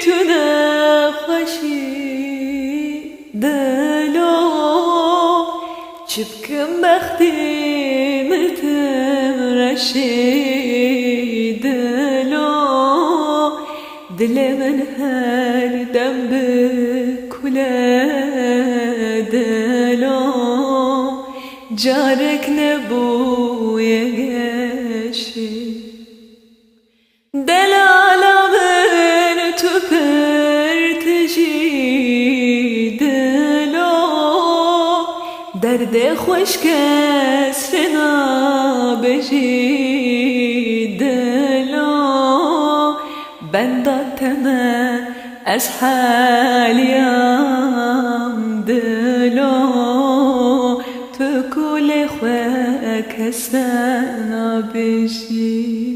تو نخوشی دلو چی بکم وقتی متم رشی دلو دل من هر دم بکله دلو جارك نبوي قشي دلالا من تو پرتجی دلو درد خوش کسرنا بجی دلو بنداتم از حالیم دلو تو کل خواه کسرنا بجی